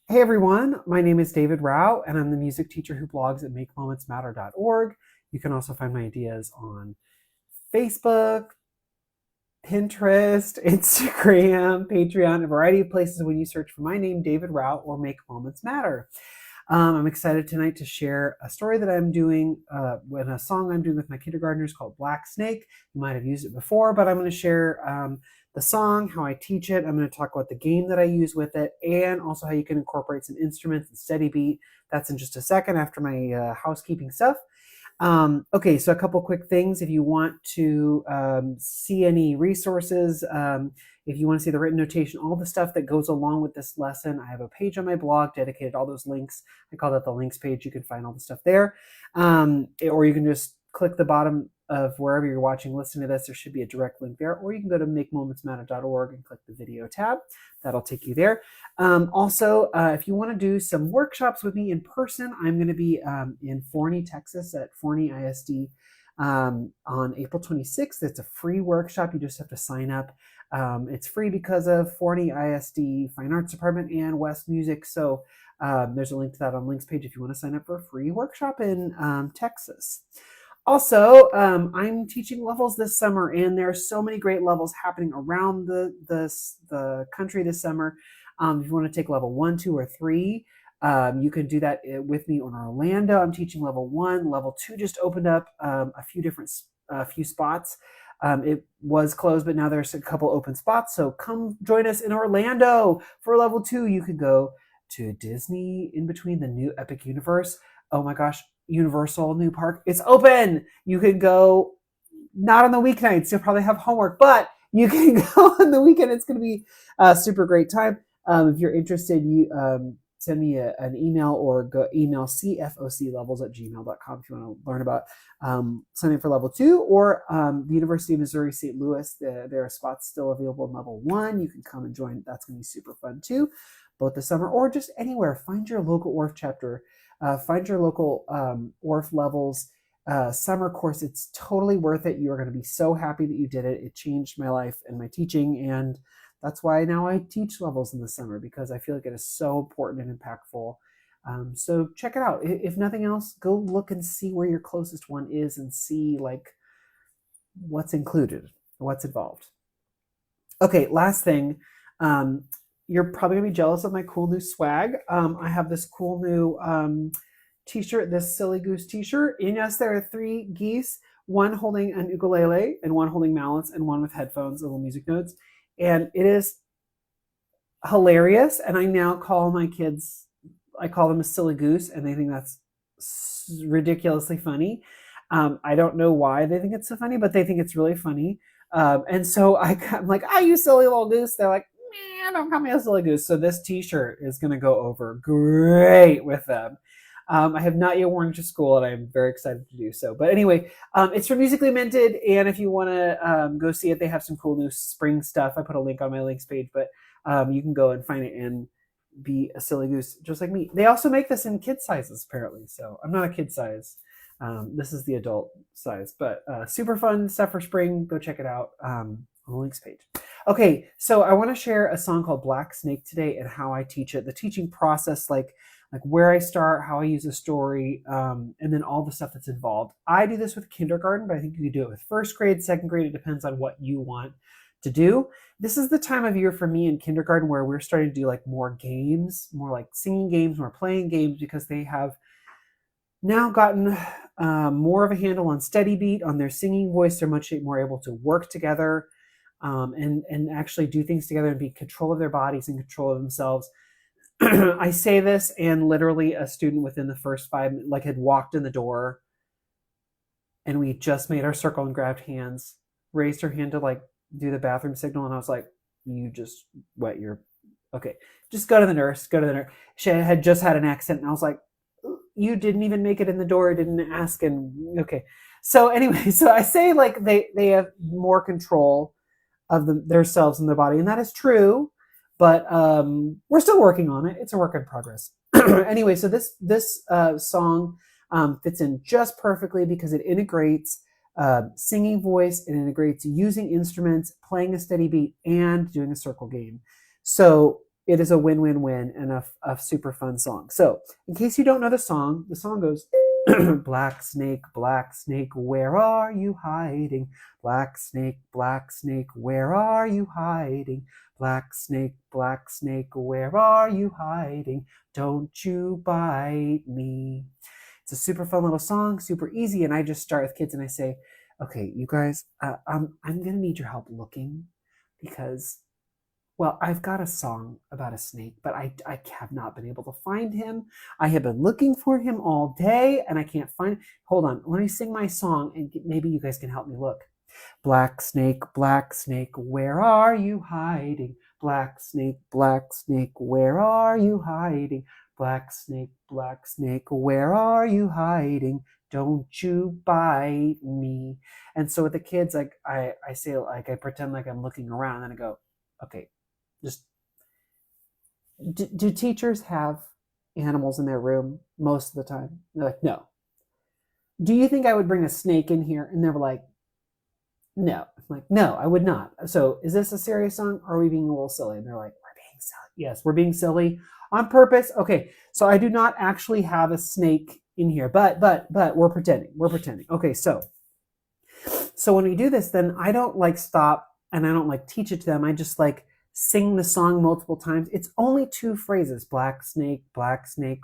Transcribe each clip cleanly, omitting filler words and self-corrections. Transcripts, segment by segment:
Hey everyone, my name is David Rao, and I'm the music teacher who blogs at makemomentsmatter.org. You can also find my ideas on Facebook, Pinterest, Instagram, Patreon, a variety of places when you search for my name, David Rao, or Make Moments Matter. I'm excited tonight to share a story that I'm doing, with a song I'm doing with my kindergartners called Black Snake. You might have used it before, but I'm going to share the song, how I teach it. I'm going to talk about the game that I use with it, and also how you can incorporate some instruments and steady beat. That's in just a second after my housekeeping stuff. Okay, so a couple quick things. If you want to see any resources, if you want to see the written notation, all the stuff that goes along with this lesson, I have a page on my blog dedicated to all those links. I call that the links page. You can find all the stuff there. Or you can just click the bottom of wherever you're watching, listen to this. There should be a direct link there. Or you can go to makemomentsmatter.org and click the video tab. That'll take you there. Also, if you want to do some workshops with me in person, I'm going to be in Forney, Texas at Forney ISD on April 26th. It's a free workshop. You just have to sign up. It's free because of Forney ISD Fine Arts Department and West Music. So there's a link to that on links page if you want to sign up for a free workshop in Texas. Also, I'm teaching levels this summer, and there are so many great levels happening around the country this summer. If you want to take level 1, 2, or 3, you can do that with me in Orlando. I'm teaching level 1. Level 2 just opened up a few spots. It was closed, but now there's a couple open spots. So come join us in Orlando for level 2. You could go to Disney in between the new Epic Universe. Oh my gosh, Universal new park. It's open. You can go not on the weeknights. You'll probably have homework, but you can go on the weekend. It's going to be a super great time. If you're interested, you send me an email or go email cfoclevels@gmail.com if you want to learn about something for level 2 or the University of Missouri St. Louis. There are spots still available in level 1. You can come and join. That's going to be super fun too, both the summer or just anywhere. Find your local ORF chapter. Find your local ORF levels summer course. It's totally worth it. You're going to be so happy that you did it. It changed my life and my teaching, and that's why now I teach levels in the summer, because I feel like it is so important and impactful. So check it out. If nothing else, go look and see where your closest one is and see like what's included, what's involved. Okay, last thing. You're probably gonna be jealous of my cool new swag. I have this cool new t-shirt, this silly goose t-shirt. And yes, there are 3 geese, one holding an ukulele and one holding mallets and one with headphones, little music notes. And it is hilarious. And I now call my kids, I call them a silly goose, and they think that's ridiculously funny. I don't know why they think it's so funny, but they think it's really funny. And so I'm like, "Ah, you silly little goose." They're like, "Man, don't call me a silly goose." So this t-shirt is going to go over great with them. I have not yet worn it to school, and I'm very excited to do so. But anyway, it's from Musically Minted, and if you want to go see it, they have some cool new spring stuff. I put a link on my links page, but you can go and find it and be a silly goose just like me. They also make this in kid sizes, apparently. So I'm not a kid size. This is the adult size, but super fun stuff for spring. Go check it out on the links page. Okay, so I want to share a song called Black Snake today and how I teach it, the teaching process, like where I start, how I use a story, and then all the stuff that's involved. I do this with kindergarten, but I think you can do it with first grade, second grade. It depends on what you want to do. This is the time of year for me in kindergarten where we're starting to do like more games, more like singing games, more playing games, because they have now gotten more of a handle on steady beat, on their singing voice. They're much more able to work together and actually do things together and be in control of their bodies and control of themselves. I say this, and literally a student within the first 5 like had walked in the door, and we just made our circle and grabbed hands, raised her hand to like do the bathroom signal, and I was like, "You just wet your okay. Just go to the nurse. Go to the nurse." She had just had an accident, and I was like, "You didn't even make it in the door. Didn't ask." And okay, so anyway, so I say like they have more control of themselves and their body, and that is true. But we're still working on it. It's a work in progress. Anyway, so this song fits in just perfectly because it integrates singing voice, it integrates using instruments, playing a steady beat, and doing a circle game. So it is a win-win-win and a super fun song. So in case you don't know the song goes, black snake, where are you hiding? Black snake, where are you hiding? Black snake, where are you hiding? Don't you bite me. It's a super fun little song, super easy. And I just start with kids and I say, okay, you guys, I'm going to need your help looking because, well, I've got a song about a snake, but I have not been able to find him. I have been looking for him all day and I can't find him. Hold on, let me sing my song and maybe you guys can help me look. Black snake, where are you hiding? Black snake, where are you hiding? Black snake, where are you hiding? Don't you bite me. And so with the kids, like I say, like I pretend like I'm looking around and I go, okay, just do teachers have animals in their room most of the time? They're like, no. Do you think I would bring a snake in here? And they were like, no. I'm like, no, I would not. So is this a serious song or are we being a little silly? And they're like, we're being silly. Yes, we're being silly on purpose. Okay, so I do not actually have a snake in here, but we're pretending. We're pretending. Okay, so when we do this, then I don't like stop and I don't like teach it to them. I just like sing the song multiple times. It's only 2 phrases. Black snake,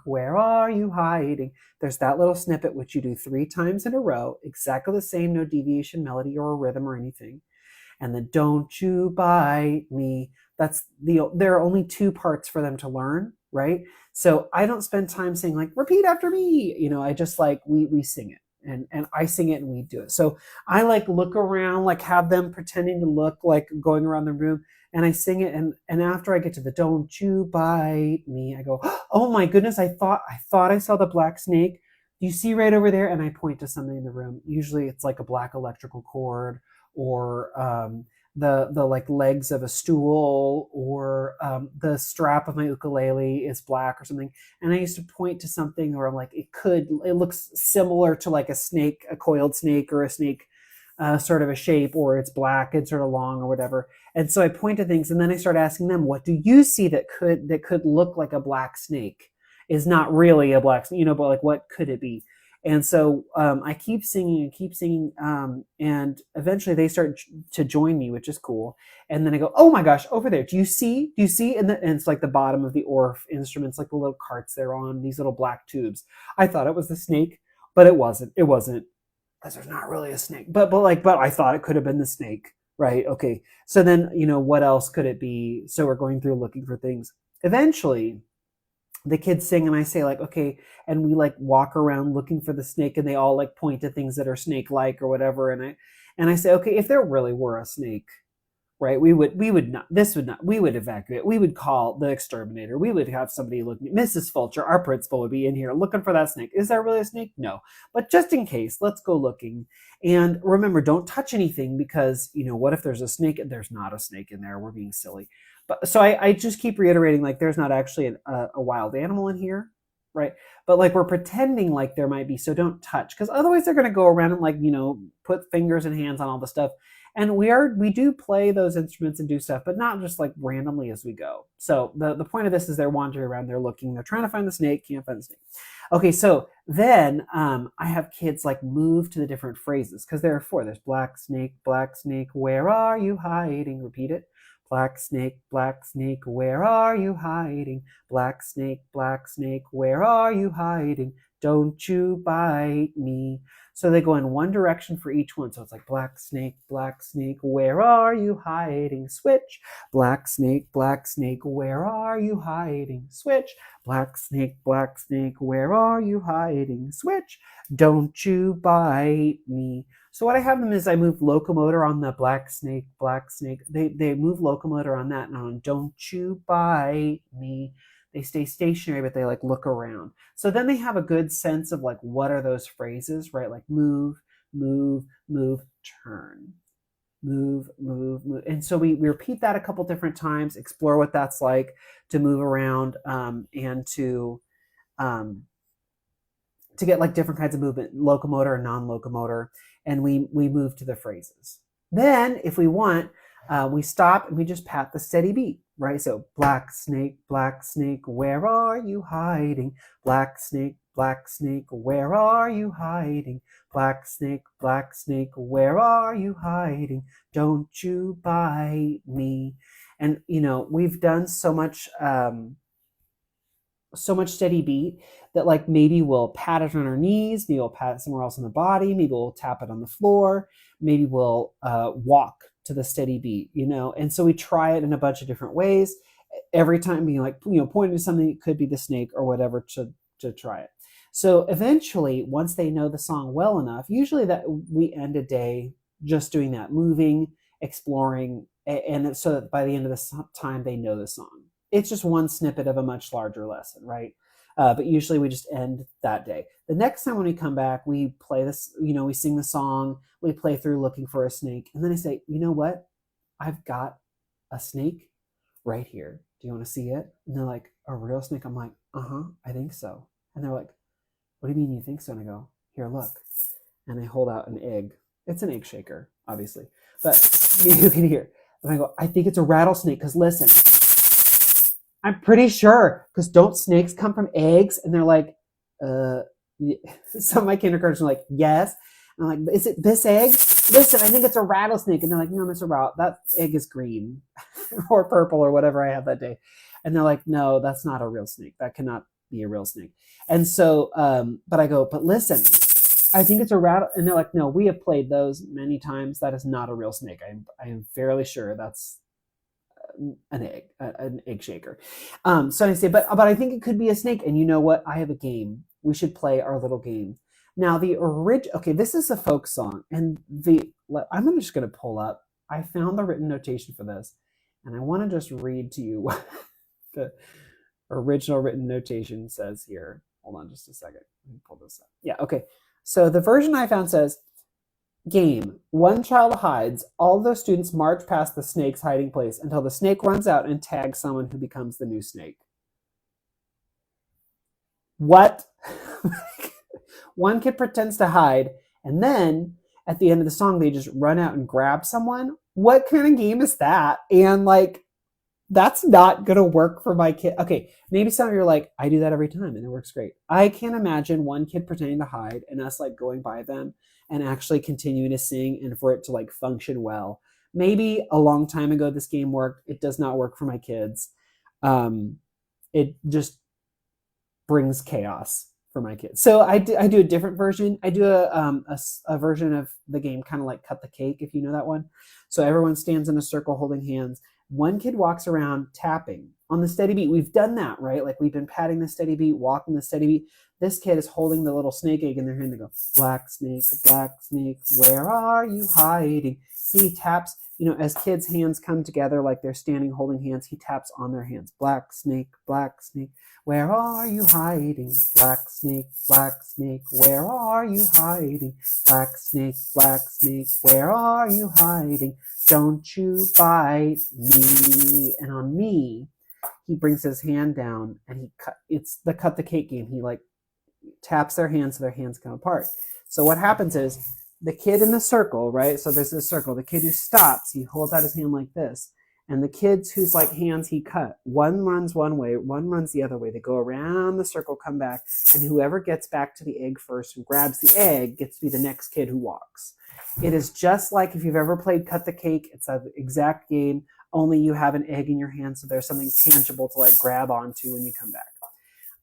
where are you hiding? There's that little snippet which you do 3 times in a row, exactly the same, no deviation, melody or rhythm or anything. And then don't you bite me. There are only 2 parts for them to learn, right? So I don't spend time saying like, repeat after me. I just like, we sing it. And I sing it and we do it. So I like look around, like have them pretending to look like going around the room and I sing it. And after I get to the don't you bite me, I go, oh my goodness, I thought I saw the black snake. You see right over there? And I point to something in the room. Usually it's like a black electrical cord or the like legs of a stool or the strap of my ukulele is black or something. And I used to point to something where I'm like, it looks similar to like a snake, a coiled snake or a snake sort of a shape, or it's black and sort of long or whatever. And so I point to things and then I start asking them, what do you see that could look like a black snake? Is not really a black snake, but like what could it be? And so I keep singing, and eventually they start to join me, which is cool. And then I go, oh my gosh, over there, do you see? And it's like the bottom of the Orff instruments, like the little carts they're on, these little black tubes. I thought it was the snake, but it wasn't. It wasn't, because there's not really a snake. But I thought it could have been the snake, right? Okay. So then, what else could it be? So we're going through looking for things. Eventually, the kids sing and I say like, okay, and we like walk around looking for the snake and they all like point to things that are snake-like or whatever. And I say, okay, if there really were a snake, right, we would evacuate. We would call the exterminator. We would have somebody looking. Mrs. Fulcher, our principal, would be in here looking for that snake. Is there really a snake? No. But just in case, let's go looking. And remember, don't touch anything because, what if there's a snake and there's not a snake in there? We're being silly. But so I just keep reiterating, like, there's not actually a wild animal in here, right? But like we're pretending like there might be, so don't touch, because otherwise they're going to go around and like, put fingers and hands on all the stuff. And we do play those instruments and do stuff, but not just like randomly as we go. So the point of this is they're wandering around, they're looking, they're trying to find the snake, can't find the snake. Okay, so then I have kids like move to the different phrases because there are 4. There's black snake, where are you hiding? Repeat it. Black snake, where are you hiding? Black snake, where are you hiding? Don't you bite me. So they go in one direction for each one. So it's like black snake, where are you hiding? Switch. Black snake, where are you hiding? Switch. Black snake, where are you hiding? Switch. Don't you bite me. So what I have them is I move locomotor on the black snake. They move locomotor on that, and on don't you bite me. They stay stationary, but they like look around. So then they have a good sense of like, what are those phrases, right? Like move, turn, move. And so we repeat that a couple different times, explore what that's like to move around and to get like different kinds of movement, locomotor and non-locomotor. And we move to the phrases. Then if we want, we stop and we just pat the steady beat, right? So black snake, where are you hiding? Black snake, where are you hiding? Black snake, where are you hiding? Don't you bite me. And we've done so much steady beat that like maybe we'll pat it on our knees, maybe we'll pat it somewhere else on the body, maybe we'll tap it on the floor, maybe we'll walk to the steady beat, and so we try it in a bunch of different ways, every time being like, pointing to something, it could be the snake or whatever, to try it. So eventually, once they know the song well enough, usually that we end a day just doing that, moving, exploring, and so that by the end of the time they know the song. It's just one snippet of a much larger lesson, right? But usually we just end that day. The next time when we come back, we play this, we sing the song, we play through looking for a snake. And then I say, you know what? I've got a snake right here. Do you want to see it? And they're like, a real snake? I'm like, I think so. And they're like, what do you mean you think so? And I go, here, look. And I hold out an egg. It's an egg shaker, obviously. But you can hear. And I go, I think it's a rattlesnake, because listen, I'm pretty sure, because don't snakes come from eggs? And they're like, some of my kindergartners are like, yes. And I'm like, is it this egg? Listen, I think it's a rattlesnake. And they're like, no, Mr. Rout, that egg is green or purple or whatever I have that day. And they're like, no, that's not a real snake. That cannot be a real snake. And so, but I go, but listen, I think it's a rattle. And they're like, no, we have played those many times. That is not a real snake. I am fairly sure that's an egg shaker. So I say, but I think it could be a snake. And you know what? I have a game. We should play our little game. Now okay, this is a folk song, and I'm just going to pull up. I found the written notation for this, and I want to just read to you what the original written notation says here. Hold on just a second. Let me pull this up. Yeah, okay. So the version I found says, game. One child hides. All the students march past the snake's hiding place until the snake runs out and tags someone who becomes the new snake. What? One kid pretends to hide, and then at the end of the song, they just run out and grab someone. What kind of game is that? And like, that's not going to work for my kid. Okay, maybe some of you are like, I do that every time and it works great. I can't imagine one kid pretending to hide and us like going by them and actually continuing to sing and for it to like function well. Maybe a long time ago this game worked. It does not work for my kids. It just brings chaos for my kids. So I do a different version. I do a version of the game, kind of like Cut the Cake, if you know that one. So everyone stands in a circle holding hands. One kid walks around tapping on the steady beat. We've done that, right? Like we've been patting the steady beat, walking the steady beat. This kid is holding the little snake egg in their hand. They go, black snake, where are you hiding? He taps, as kids' hands come together, like they're standing holding hands, he taps on their hands. Black snake, where are you hiding? Black snake, where are you hiding? Black snake, where are you hiding? Don't you bite me. And on me, he brings his hand down and it's the Cut the Cake game. He like taps their hands so their hands come apart. So what happens is the kid in the circle, right? So there's this circle. The kid who stops, he holds out his hand like this. And the kids whose like hands he cut, one runs one way, one runs the other way. They go around the circle, come back, and whoever gets back to the egg first and grabs the egg gets to be the next kid who walks. It is just like if you've ever played Cut the Cake. It's an exact game, only you have an egg in your hand, so there's something tangible to like grab onto when you come back.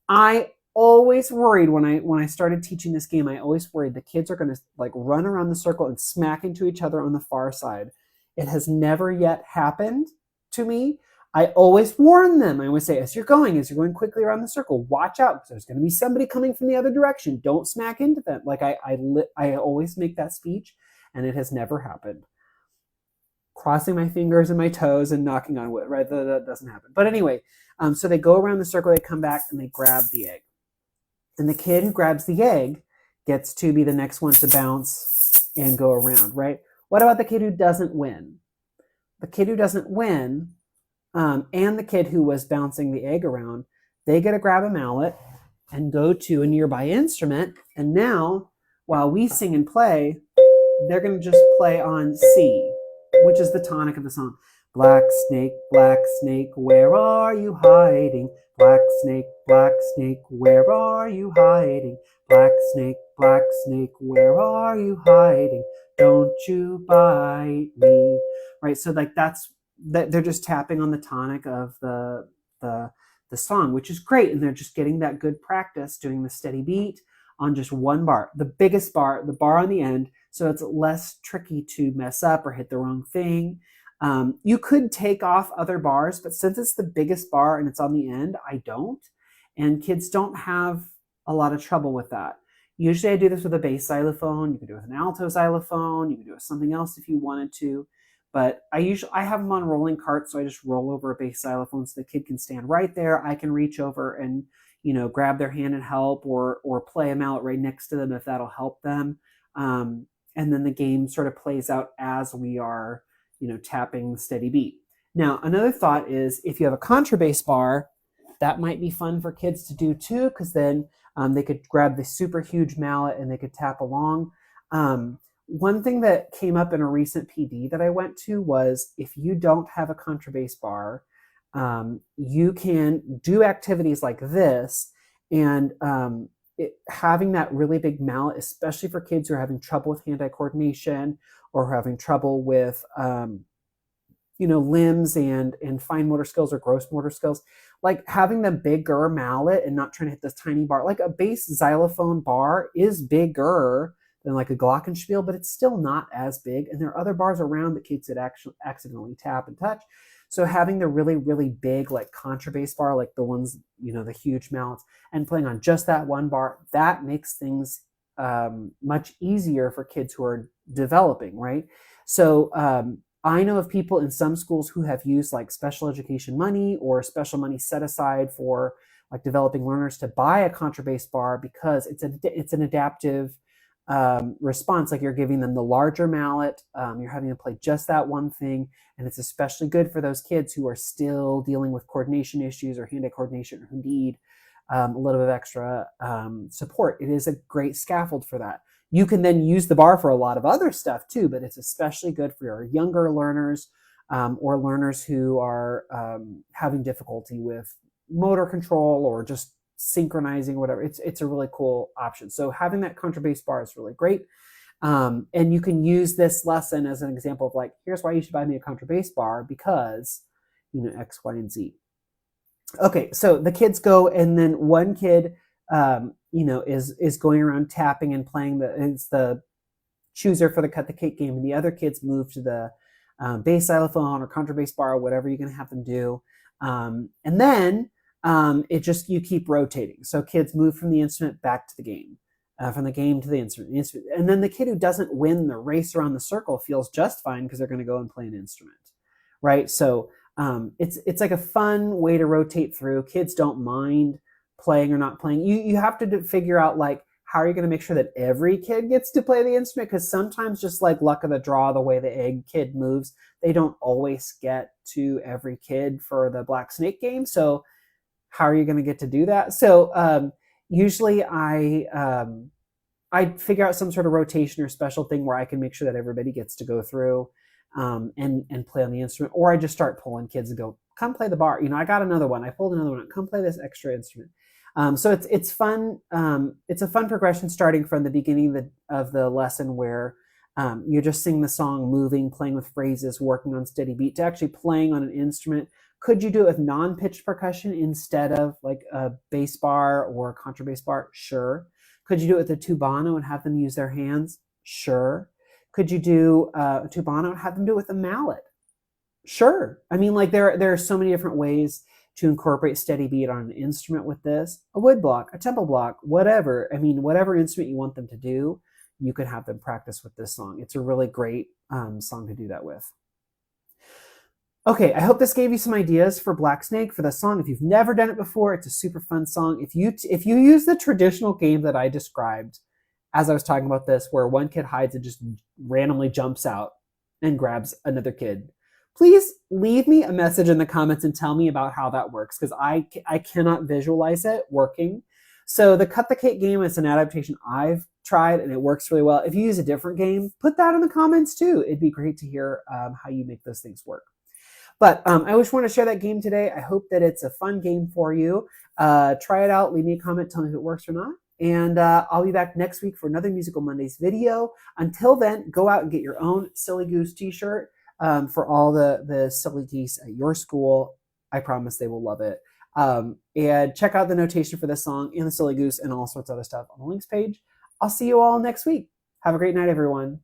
I always worried when I started teaching this game, I always worried the kids are going to like run around the circle and smack into each other on the far side. It has never yet happened to me. I always warn them. I always say, as you're going quickly around the circle, watch out, because there's going to be somebody coming from the other direction. Don't smack into them. Like I always make that speech, and it has never happened. Crossing my fingers and my toes and knocking on wood, right? That doesn't happen. But anyway, so they go around the circle, they come back, and they grab the egg. And the kid who grabs the egg gets to be the next one to bounce and go around, right? What about the kid who doesn't win? The kid who doesn't win and the kid who was bouncing the egg around, they get to grab a mallet and go to a nearby instrument. And now, while we sing and play, they're going to just play on C. which is the tonic of the song. Black snake, where are you hiding? Black snake, where are you hiding? Black snake, where are you hiding? Don't you bite me. Right, so like that's that they're just tapping on the tonic of the the song, which is great, and they're just getting that good practice doing the steady beat on just one bar, the biggest bar, the bar on the end, so it's less tricky to mess up or hit the wrong thing. You could take off other bars, but since it's the biggest bar and it's on the end, I don't. And kids don't have a lot of trouble with that. Usually I do this with a bass xylophone. You can do it with an alto xylophone. You can do it with something else if you wanted to. But I have them on rolling carts, so I just roll over a bass xylophone so the kid can stand right there. I can reach over and grab their hand and help, or play a mallet right next to them if that'll help them. And then the game sort of plays out as we are tapping the steady beat. Now, another thought is if you have a contrabass bar, that might be fun for kids to do too, because then they could grab the super huge mallet and they could tap along. One thing that came up in a recent PD that I went to was if you don't have a contrabass bar, you can do activities like this, and having that really big mallet, especially for kids who are having trouble with hand-eye coordination or having trouble with limbs and fine motor skills or gross motor skills, like having the bigger mallet and not trying to hit this tiny bar. Like a bass xylophone bar is bigger than like a glockenspiel, but it's still not as big, and there are other bars around that kids could actually accidentally tap and touch. So having the really, really big like contrabass bar, like the ones, the huge mallets, and playing on just that one bar, that makes things much easier for kids who are developing, right? So I know of people in some schools who have used like special education money or special money set aside for like developing learners to buy a contrabass bar, because it's an adaptive response. Like you're giving them the larger mallet, you're having them play just that one thing, and it's especially good for those kids who are still dealing with coordination issues or hand-eye coordination, or who need a little bit of extra support. It is a great scaffold for that. You can then use the bar for a lot of other stuff too, but it's especially good for your younger learners or learners who are having difficulty with motor control or just synchronizing or whatever. It's a really cool option. So having that contrabass bar is really great. And you can use this lesson as an example of like, here's why you should buy me a contrabass bar, because X, Y, and Z. Okay, so the kids go, and then one kid is going around tapping and playing it's the chooser for the cut the cake game, and the other kids move to the bass xylophone or contrabass bar or whatever you're going to have them do, and then you keep rotating. So kids move from the instrument back to the game, from the game to the instrument, and then the kid who doesn't win the race around the circle feels just fine because they're going to go and play an instrument, right? So it's like a fun way to rotate through. Kids don't mind playing or not playing. You have to figure out like, how are you going to make sure that every kid gets to play the instrument? Because sometimes just like luck of the draw, the way the egg kid moves, they don't always get to every kid for the black snake game. So how are you going to get to do that? So usually I figure out some sort of rotation or special thing where I can make sure that everybody gets to go through and play on the instrument, or I just start pulling kids and go, come play the bar. I got another one. I pulled another one. Come play this extra instrument. So it's fun. It's a fun progression starting from the beginning of the lesson where you just sing the song, moving, playing with phrases, working on steady beat, to actually playing on an instrument. Could you do it with non-pitched percussion instead of like a bass bar or a contrabass bar? Sure. Could you do it with a tubano and have them use their hands? Sure. Could you do a tubano and have them do it with a mallet? Sure. I mean, like there are so many different ways to incorporate steady beat on an instrument with this. A wood block, a tempo block, whatever. I mean, whatever instrument you want them to do, you could have them practice with this song. It's a really great song to do that with. Okay, I hope this gave you some ideas for Black Snake for the song. If you've never done it before, it's a super fun song. If you use the traditional game that I described as I was talking about this, where one kid hides and just randomly jumps out and grabs another kid, please leave me a message in the comments and tell me about how that works, because I cannot visualize it working. So the Cut the Cake game is an adaptation I've tried and it works really well. If you use a different game, put that in the comments too. It'd be great to hear how you make those things work. But I just want to share that game today. I hope that it's a fun game for you. Try it out. Leave me a comment. Tell me if it works or not. And I'll be back next week for another Musical Mondays video. Until then, go out and get your own Silly Goose t-shirt for all the silly geese at your school. I promise they will love it. And check out the notation for this song and the Silly Goose and all sorts of other stuff on the links page. I'll see you all next week. Have a great night, everyone.